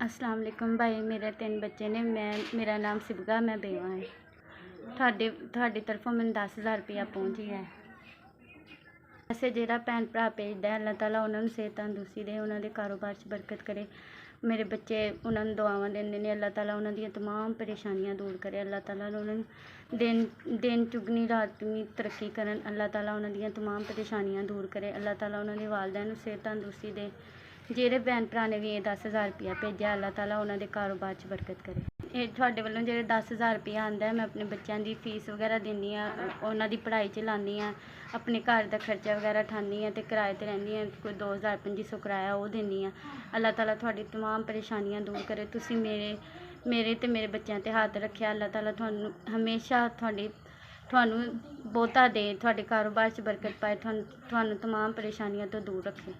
अस्सलाम वालेकुम भाई। मेरे 3 बच्चे ने। मेरा नाम सिबगा, मैं बेवा है। ਤੁਹਾਡੀ ਤਰਫੋਂ ਮੈਨੂੰ 10,000 ਰੁਪਇਆ ਪਹੁੰਚ ਗਿਆ ਹੈ। ਵੈਸੇ ਜਿਹੜਾ ਭੈਣ ਭਰਾ ਭੇਜਦਾ, ਅੱਲਾਹ ਤਾਲਾ ਉਹਨਾਂ ਨੂੰ ਸਿਹਤ ਤੰਦਰੁਸਤੀ ਦੇ, ਉਹਨਾਂ ਦੇ ਕਾਰੋਬਾਰ 'ਚ ਬਰਕਤ ਕਰੇ। ਮੇਰੇ ਬੱਚੇ ਉਹਨਾਂ ਨੂੰ ਦੁਆਵਾਂ ਦਿੰਦੇ ਨੇ, ਅੱਲਾਹ ਤਾਲਾ ਉਹਨਾਂ ਦੀਆਂ तमाम ਪਰੇਸ਼ਾਨੀਆਂ ਦੂਰ ਕਰੇ। ਅੱਲਾਹ ਤਾਲਾ ਉਹਨਾਂ ਨੂੰ ਦਿਨ ਚੁਗਣੀ ਰਾਤ ਦੁਗਣੀ ਤਰੱਕੀ ਕਰਨ। ਅੱਲਾਹ ਤਾਲਾ ਉਹਨਾਂ ਦੀਆਂ तमाम ਪਰੇਸ਼ਾਨੀਆਂ ਦੂਰ ਕਰੇ। ਅੱਲਾਹ ਤਾਲਾ ਉਹਨਾਂ ਦੇ ਵਾਲਿदैन ਨੂੰ ਸਿਹਤ ਤੰਦਰੁਸਤੀ ਦੇ। ਜਿਹੜੇ ਭੈਣ ਭਰਾ ਨੇ ਵੀ ਇਹ 10,000 ਰੁਪਇਆ ਭੇਜਿਆ, ਅੱਲਾਹ ਤਾਲਾ ਉਹਨਾਂ ਦੇ ਕਾਰੋਬਾਰ 'ਚ ਬਰਕਤ ਕਰੇ। ਇਹ ਤੁਹਾਡੇ ਵੱਲੋਂ ਜਿਹੜੇ 10,000 ਰੁਪਇਆ ਆਉਂਦਾ, ਮੈਂ ਆਪਣੇ ਬੱਚਿਆਂ ਦੀ ਫੀਸ ਵਗੈਰਾ ਦਿੰਦੀ ਹਾਂ, ਉਹਨਾਂ ਦੀ ਪੜ੍ਹਾਈ 'ਚ ਲਾਉਂਦੀ ਹਾਂ, ਆਪਣੇ ਘਰ ਦਾ ਖਰਚਾ ਵਗੈਰਾ ਉਠਾਉਂਦੀ ਹਾਂ, ਅਤੇ ਕਿਰਾਏ 'ਤੇ ਰਹਿੰਦੀ ਹਾਂ। ਕੋਈ 2,000-2,500 ਕਿਰਾਇਆ ਉਹ ਦਿੰਦੀ ਹਾਂ। ਅੱਲਾਹ ਤਾਲਾ ਤੁਹਾਡੀ तमाम ਪਰੇਸ਼ਾਨੀਆਂ ਦੂਰ ਕਰੇ। ਤੁਸੀਂ ਮੇਰੇ ਅਤੇ ਮੇਰੇ ਬੱਚਿਆਂ 'ਤੇ ਹੱਥ ਰੱਖਿਆ। ਅੱਲਾਹ ਤਾਲਾ ਤੁਹਾਨੂੰ ਹਮੇਸ਼ਾ ਤੁਹਾਨੂੰ ਬਹੁਤਾ ਦੇ, ਤੁਹਾਡੇ ਕਾਰੋਬਾਰ 'ਚ ਬਰਕਤ ਪਾਏ, ਤੁਹਾਨੂੰ तमाम ਪਰੇਸ਼ਾਨੀਆਂ ਤੋਂ ਦੂਰ ਰੱਖੇ।